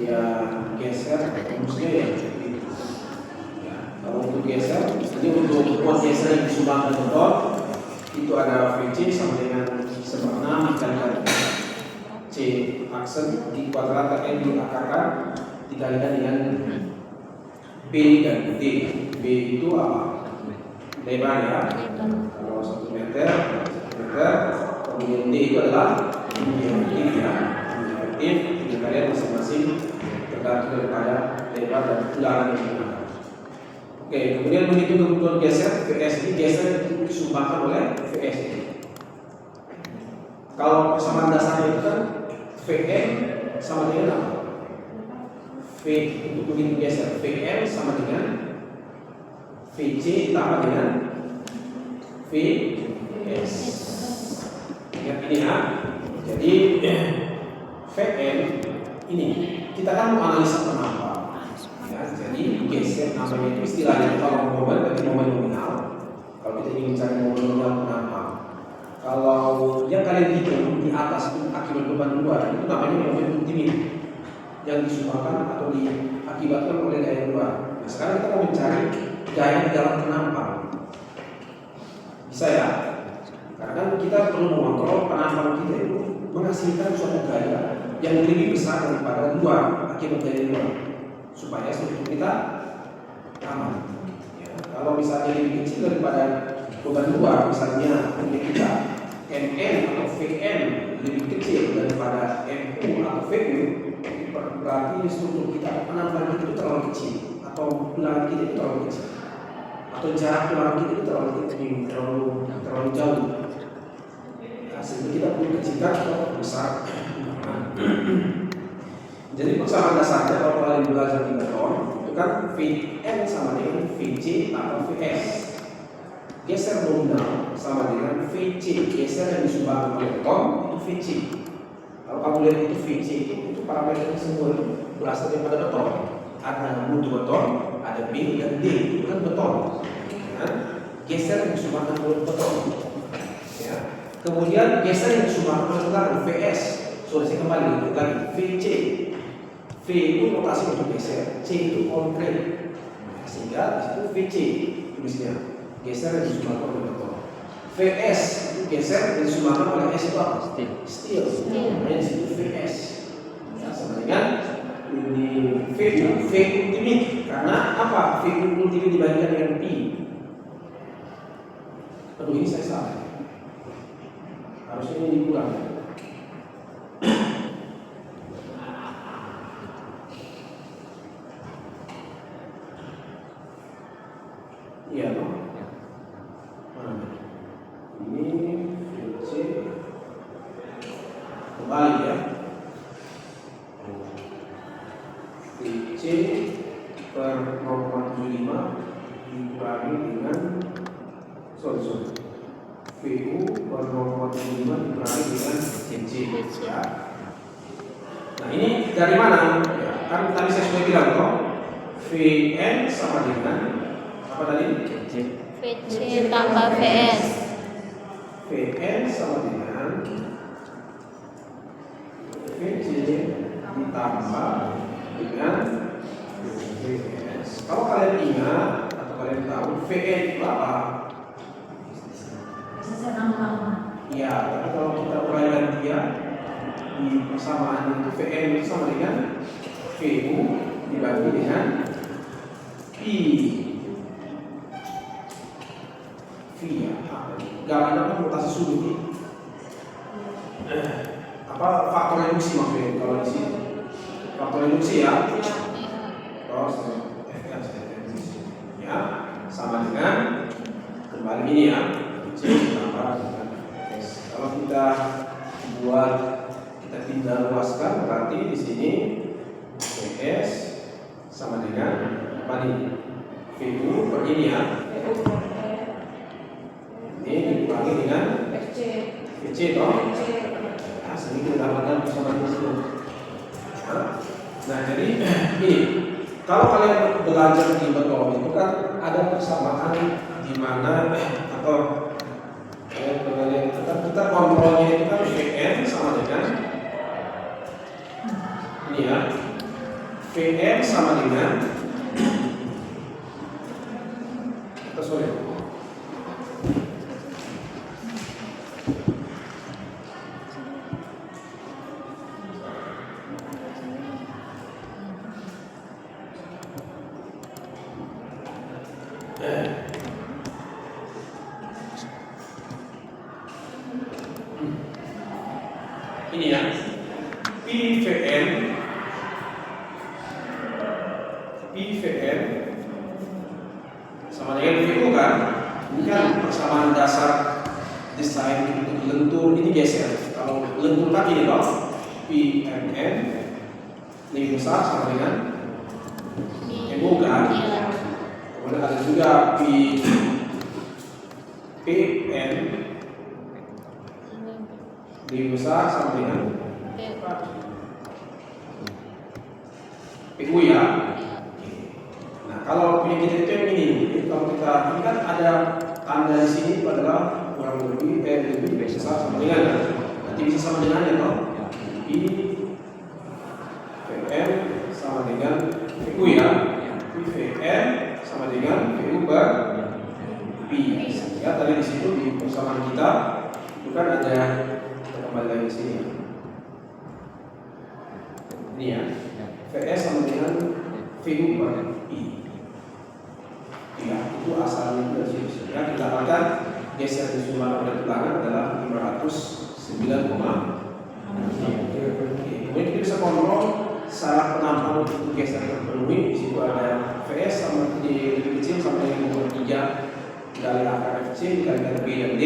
dia geser, rumusnya ya seperti itu. Ya, kalau untuk geser, jadi untuk buat geser yang disumbangkan beton itu ada VC sama dengan 1/6 dikalikan C aksen di kuadrat N diakarkan dikalikan dengan B dan D. B itu apa? Lebar ya. Kalau 1 meter, kemudian D itu adalah efektif ya. Efektif dikalikan masing-masing tergantung daripada lebar dan ulangan yang digunakan. Oke, kemudian begitu kebutuhan geser, VS ini geser itu disumbangkan oleh VS ini. Kalau persamaan dasarnya itu kan VM sama dengan apa? V untuk begitu geser, VM sama dengan VC ditambah dengan VS. Ingat ini ya. Jadi VM ini kita kan mau analisa penambah. Ya, jadi geser namanya itu istilahnya kalau momen berarti momen nominal. Kalau kita ingin mencari momen nominal penambah, kalau yang kalian hitung di atas itu akibat beban luar itu namanya momen ultimate yang disumbangkan atau diakibatkan oleh gaya luar. Nah, sekarang kita mau mencari gaya di dalam penampang. Bisa ya? Karena kan kita perlu mengontrol penampang kita itu menghasilkan suatu gaya yang lebih besar daripada luar akibat gaya luar supaya struktur kita aman. Ya, kalau misalnya lebih kecil daripada beban luar, misalnya untuk kita MN atau VM lebih kecil daripada MU atau VU, berarti struktur kita penambahan kita itu terlalu kecil atau ulangan kita itu terlalu kecil atau jarak ulangan kita itu terlalu jauh. Nah, sehingga kita perlu kecilkan atau besar. Jadi persamaan dasarnya kalau kalian belajar di beton itu kan Vn sama dengan Vc tambah Vs. Geser nominal sama dengan VC, geser yang disumbangkan oleh beton itu VC. Kalau kamu lihat itu VC itu parameter semua berasal daripada beton. Ada mutu beton, ada B dan D itu kan beton. Ya. Geser yang disumbangkan oleh beton. Ya. Kemudian geser yang disumbangkan oleh beton VS. Sudah saya kembali lagi VC. V itu rotasi untuk geser, C itu konkret. Sehingga di situ VC tulisnya. Geser yang disumbangkan oleh beton. VS itu geser yang disumbangkan oleh S itu apa? Steel. Namanya di situ VS. Ya, sama dengan ini V ultimate. Karena apa? V ultimate dibandingkan dengan P. Aduh, ini saya salah. Harusnya ini dikurang. Iya, no? Ini VC kembali ya. VC per 0,75 dikurangi dengan VU per 0,75 dikurangi dengan VC ya. Nah, ini dari mana? Ya, kan tadi saya sudah bilang toh VN sama dengan apa tadi? VC tambah VS. VN sama dengan VC ditambah dengan VS. Kalau kalian ingat atau kalian tahu VN itu apa? Iya, tapi kalau kita uraikan dia di persamaan itu VN itu sama dengan VU dibagi dengan P. Gak ada mutasi sudut apa faktor reduksi maksudnya kalau di sini faktor reduksi ya. Terus ya sama dengan kembali ini ya C ditambah dengan S. Kalau kita buat kita pindah luaskan berarti di sini S sama dengan apa nih? VU per ini ya. Ini dikurangi dengan VC toh. Nah, sehingga kita dapatkan persamaan tersebut. Nah, jadi ini kalau kalian belajar di beton itu kan ada persamaan di mana atau kita kontrolnya itu kan VN sama dengan ini ya VM sama dengan sorry. Ini ya, PVN sama dengan VU kan? Ini kan persamaan dasar desain untuk lentur ini geser. Kalau lentur kan ini loh, PMN lebih besar sama dengan MU kan? Kemudian ada juga PN lebih besar sama dengan PU ya. Nah, kalau punya kita itu yang ini, kalau kita ini kan ada tanda di sini itu adalah kurang lebih lebih besar sama dengan, nanti bisa sama dengan ya toh. PVN sama dengan PU ya. PVN sama dengan PU per Pi. Ya, tadi di situ di persamaan kita itu kan ada kembali lagi di sini. Ini ya. VS sama dengan VU per I. Ya, itu asalnya dari situ. Ya, kita dapatkan geser di sumber pada tulangan adalah 509,6. Kemudian kita bisa kontrol syarat penampakan untuk geser terpenuhi. Di situ ada VS sama di lebih kecil sama dengan 3 dari akar FC dikalikan B dan D.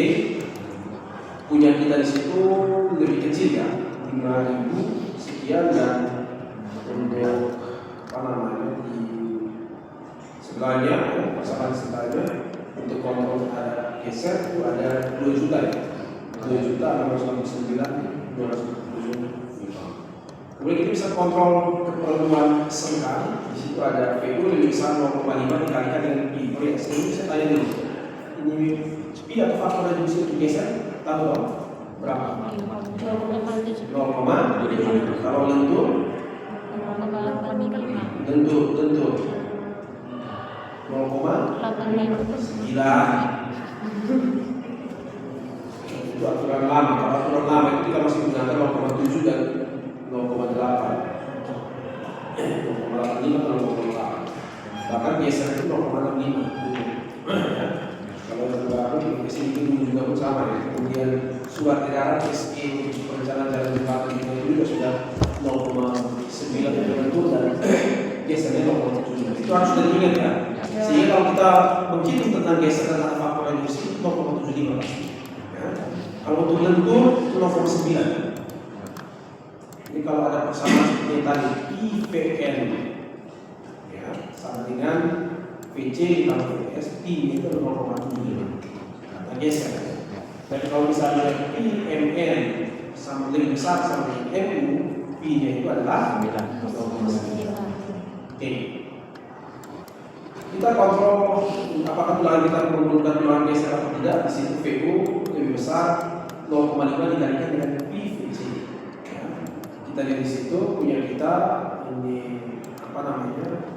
Punya kita di situ lebih kecil ya, 5.000 sekian, dan untuk apa namanya di sebelahnya ya, pasangan sebelahnya untuk kontrol ada geser itu ada 2 juta ya, 2.699.275. Kemudian kita bisa kontrol keperluan sengkang. Di situ ada PU lebih besar 0,5 dikalikan dengan Pi. Oh ya, sebelum saya tanya dulu, ini Pi atau faktor reduksi untuk geser tahu dong berapa? 0,7. Kalau lentur 0,9. Itu aturan lama. Kalau aturan lama itu kita masih menggunakan 0,7 dan 0,8. 0,85 atau 0,8. Bahkan geser itu 0,65. Kalau yang baru di sini dulu juga bersama ya. Kemudian surat edaran SE perencanaan jalan jembatan itu juga sudah 0,9 terbentuk dan gesernya 0,7. Itu harus sudah diingat ya. Sehingga kalau kita menghitung tentang geser dan faktor reduksi itu 0,75 pasti. Ya. Kalau untuk lentur itu 0,9. Jadi kalau ada persamaan seperti tadi IPN ya, sama dengan VC ditambah VS, Pi itu 0,75 kata geser. Dan kalau misalnya PMN sama lebih besar sama dengan MU, Pi-nya itu adalah 0,9. Oke. Kita kontrol apakah tulangan kita mengumpulkan tulangan geser atau tidak. Di situ VU lebih besar 0,5 dikalikan dengan PVC. Ya. Kita lihat di situ punya kita ini apa namanya?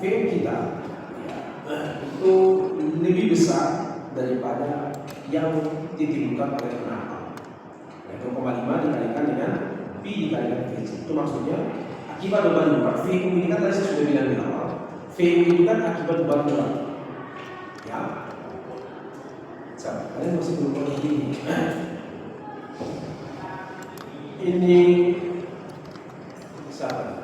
VU kita ya, itu lebih besar daripada yang ditimbulkan oleh penambang. 0,5 dikalikan dengan Pi dikalikan VC. Itu maksudnya akibat beban luar. VU ini kan tadi saya sudah bilang di awal. VU itu kan akibat beban luar. Ya. Coba, kalian masih belum mengerti ini. Ini Sari.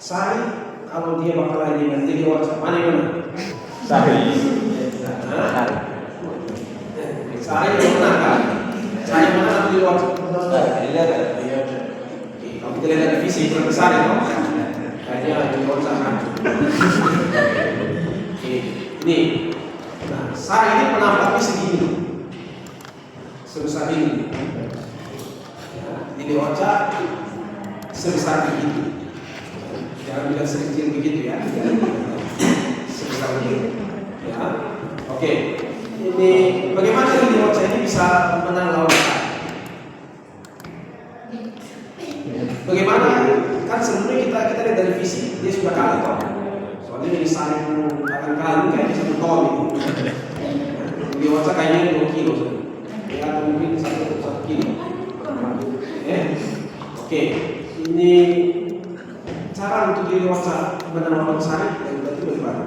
Sari kalau dia bakal dengan jadi WhatsApp mana? Sari. Sari yang mana kan? Sari mana nanti di WhatsApp? Kalau kita lihat dari visi kurang besar ya, kayaknya di WhatsApp kan. Ini, nah Sari ini penampaknya segini, sebesar ini. Di WhatsApp sebesar begitu. Jangan bilang sekecil begitu ya. Sebesar begitu. Ya. Oke. Ini bagaimana di WhatsApp ini bisa menang lawan? Bagaimana? Kan sebelumnya kita lihat dari fisik dia sudah kalah toh. Soalnya ini saling akan kalah kayaknya 1 ton itu. Di WhatsApp kayaknya 2 kilo. Ya atau mungkin 1 kilo. Oke, ini cara untuk diri WhatsApp menanam sari berarti bagaimana?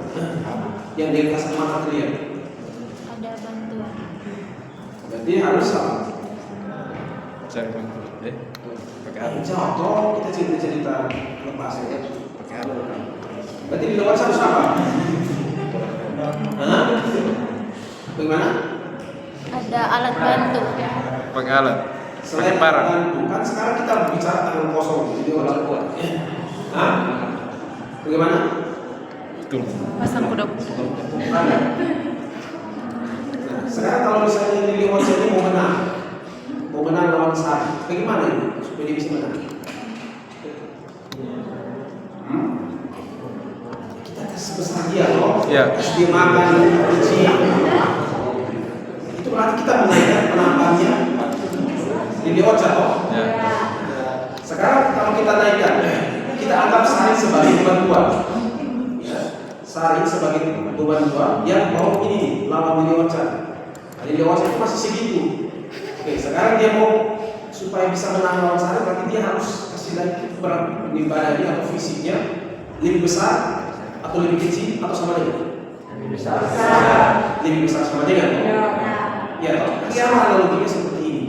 Yang dari kasat mata terlihat. Ada bantuan. Berarti harus sama. Cari bantu. Pakai apa? Jawab toh kita cerita lepas ya. Pakai apa? Berarti di luar harus apa? Hah? Bagaimana? Ada alat bantu. Pakai alat. Selain Pakai parang. bantu, kan sekarang kita bicara tangan kosong, jadi orang kuat. Hah? Bagaimana? Betul. Pasang kodok. Nah, sekarang kalau misalnya Lili Watson ini mau menang lawan Sari, bagaimana ini supaya dia bisa menang? Kita kasih besar dia loh, Ya. kasih dia makan, cuci. Itu berarti kita menaikkan penampilannya Lili Watson loh. Ya. Sekarang kalau kita naikkan, kita anggap Sari sebagai beban dua. Sari sebagai beban dua yang mau ini lawan Lili Watson. Lili Watson itu masih segitu. Oke, sekarang dia mau supaya bisa menang lawan Sari, berarti dia harus kasih lagi berat badannya atau fisiknya lebih besar atau lebih kecil atau sama dengan? Lebih besar. Lebih besar sama dengan? Ya, sama analoginya seperti ini.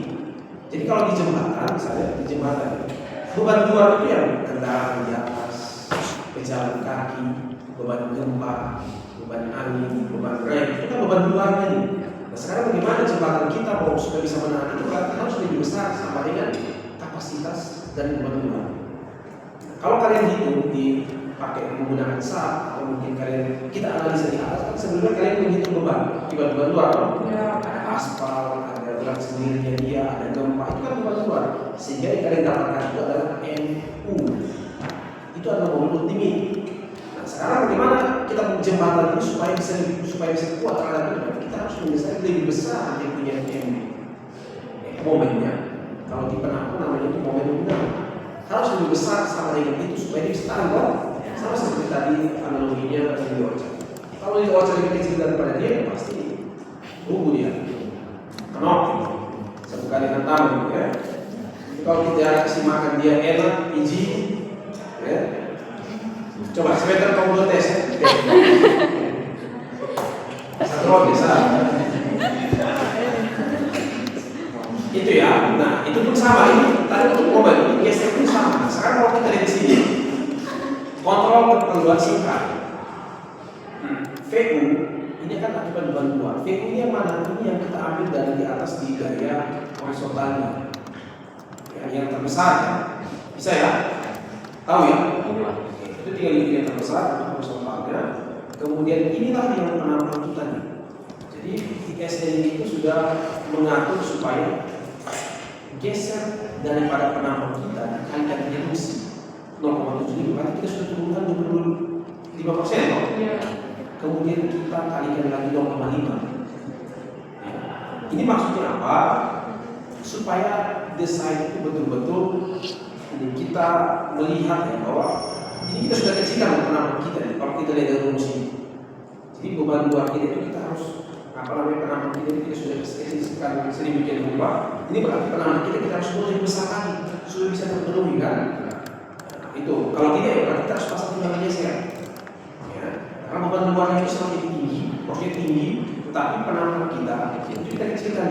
Jadi kalau di jembatan, misalnya di jembatan, beban dua itu yang kendaraan di atas, pejalan kaki, beban gempa, beban angin, beban rem, itu kan beban dua ini. Nah, sekarang bagaimana jembatan kita mau supaya bisa menahan itu berarti harus lebih besar sama dengan kapasitas dan beban dua. Kalau kalian hitung dipakai menggunakan SAT atau mungkin kalian kita analisa di atas, kan sebelumnya kalian menghitung beban beban dua, ada aspal, ada berat sendirinya dia, ada gempa, itu kan beban dua. Sehingga yang kalian dapatkan itu adalah MU. Itu adalah momen ultimate. Nah, sekarang bagaimana kita jembatan ini supaya bisa kuat terhadap itu? Kita harus mendesain lebih besar yang punya momennya. Kalau di penampungan namanya itu momen benar. Harus lebih besar sama dengan itu supaya dia bisa tahan dong. Sama seperti tadi analoginya di Ocha. Kalau di Ocha lebih kecil daripada dia, pasti rubuh dia. Kenapa? Satu kali hantam ya. Kalau kita kasih makan dia enak, biji, ya. Coba sebentar kamu buat tes. Satu bisa. Itu ya. Nah, itu pun sama ini. Tadi untuk mobil, geser pun sama. Sekarang kalau kita lihat di sini, kontrol keperluan singkat. VU ini kan akibat beban dua. VU ini yang mana? Ini yang kita ambil dari di atas di gaya horizontalnya. Ya, yang terbesar ya. Bisa ya? Tahu ya? Itu tinggal di yang terbesar horizontalnya. Kemudian inilah yang penampang kita nih. Jadi ISN itu sudah mengatur supaya geser daripada penampang kita dikalikan reduksi 0,75, berarti kita sudah turunkan 25% loh. Kemudian kita kalikan lagi 0,5. Ini maksudnya apa? Supaya desain itu betul-betul kita melihat ya bahwa ini kita sudah kecilkan penampang kita nih, kalau kita lihat dari rumus ini. Jadi beban luar kita itu kita harus penampang kita sudah kecilkan sedemikian rupa. Ini berarti penampang kita harus lebih besar lagi supaya bisa terpenuhi kan? Itu kalau tidak ya berarti kita harus pasang timbangan geser. Ya, karena beban luarnya itu semakin tinggi, maksudnya tinggi, tetapi penampang kita itu kita kecilkan.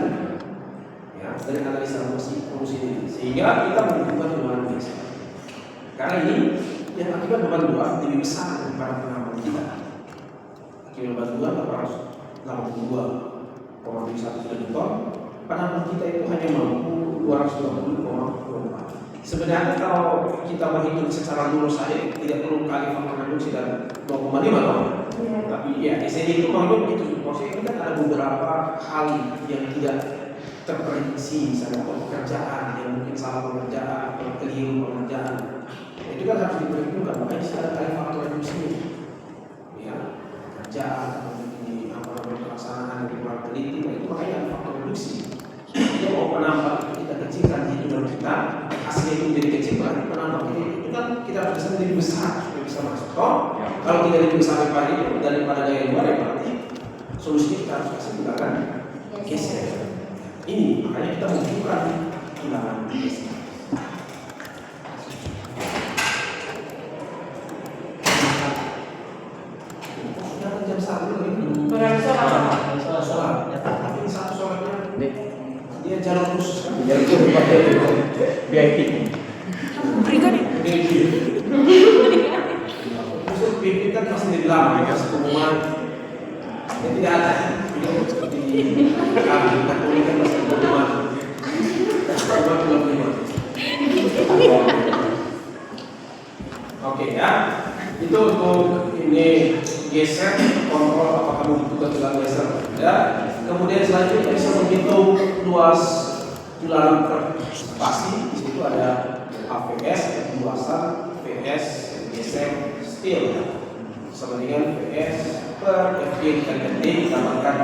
Ya, dari analisa rumus ini, sehingga kita membutuhkan timbangan geser. Karena ini yang akibat beban luar lebih besar daripada penampang kita. Akibat beban luar 82,1 kN, penampang kita itu hanya mampu 220,24. Sebenarnya kalau kita menghitung secara lurus saja tidak perlu kali faktor reduksi dan 0,5 loh. Tapi ya SNI itu menghitung itu. Maksudnya kita ada beberapa hal yang tidak terprediksi, misalnya pekerjaan yang mungkin salah pengerjaan atau keliru pengerjaan. Itu kan harus diperhitungkan. Makanya ada kali faktor reduksi. Ya, pekerjaan atau mungkin pelaksanaan yang kurang teliti, itu makanya ada faktor reduksi. Jadi mau penambah kita kecilkan hitungan kita hasil dimensinya itu menjadi kecil, berarti penambang itu kan kita bisa menjadi besar supaya bisa masuk. Kalau tidak lebih besar daripada gaya luar, ya berarti solusinya kita harus kasih gunakan geser. Ini makanya kita membutuhkan gunakan geser. Jam 1 lagi belum. Sholat. Tapi satu sholatnya dia jalur khusus kan? Jalur khusus pakai VIP. Berikan ya? Khusus VIP kan pasti jadi lama, kasih pengumuman. Ya tidak ada. Seperti di Katolik kan pasti pengumuman. Oke ya. Itu untuk ini geser, kontrol apakah membutuhkan tulang geser atau tidak. Kemudian selanjutnya bisa menghitung luas jularan pasti. Di situ ada AVS, luasan, VS, geser, steel. Sama dengan VS per FG dikalikan D ditambahkan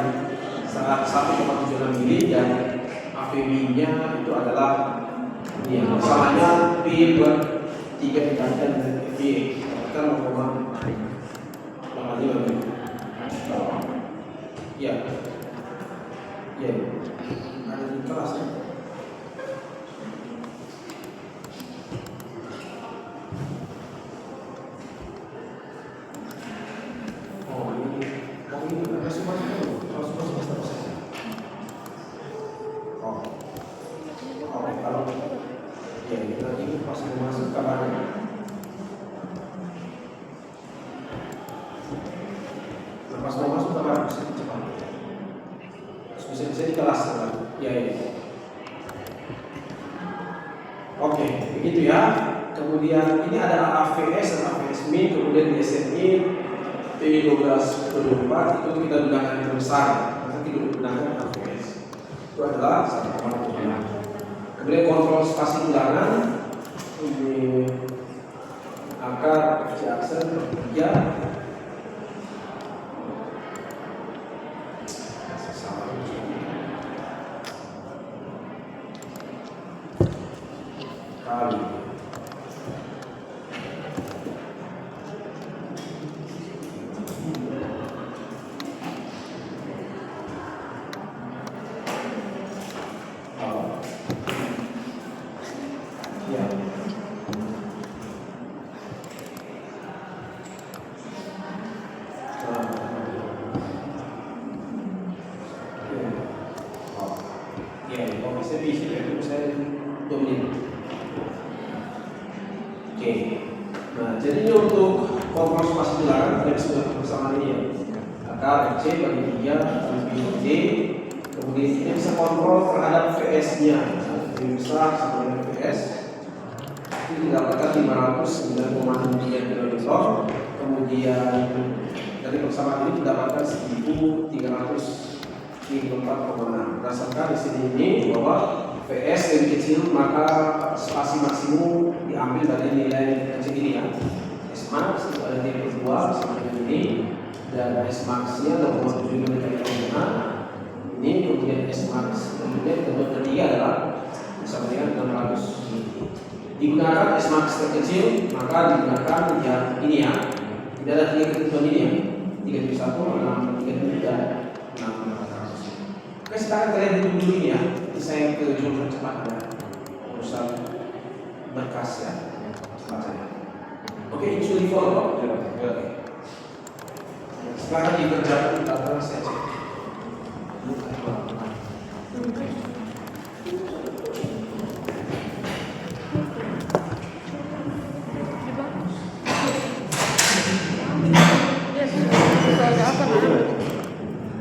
1,76 mili dan AVB-nya itu adalah ini yang samanya P per 3 dikalikan dengan FG. Kita mau ya, ya, ada di kelas. Oh ini harus masuk. Kalau ya kita ini pas masuk kabarnya. Pas mau masuk kamar bisa cepat. Bisa di kelas kan? Ya. Oke, begitu ya. Kemudian ini adalah AVS dan AVS min, kemudian DSMI P12/24 itu kita gunakan yang besar. Maka kita gunakan AVS. Itu adalah 1,7. Kemudian kontrol spasi ulangan ini akar FC aksen 3. Kali ya. Kalau bisa itu saya domin. Oke. Nah, jadi untuk kontrol spasi ulangan kalian sudah bersama ini ya. Akar FC bagi 3 D. Kemudian kita bisa kontrol terhadap VS-nya. Lebih besar sama dengan VS. Itu didapatkan 509,3 km. Kemudian dari persamaan ini didapatkan 1.334,6. Berdasarkan di sini ini bahwa VS lebih kecil maka spasi maksimum diambil dari nilai kecil ini ya. S max itu ada nilai 2 sama dengan ini dan S max-nya 0,7 mm ini, kemudian S max kemudian bentuk ketiga adalah sama dengan 600 mm. Digunakan S max terkecil maka digunakan yang ini ya. Tidak ada 3 ketentuan ini ya. 371, 6, 3, 3, 6, 600. Oke, sekarang kalian duduk dulu ini ya. Saya ke jurnal cepat ada urusan berkas ya. Cepat saja. Oke, ini sudah di follow. Sekarang dikerjakan data saya cek.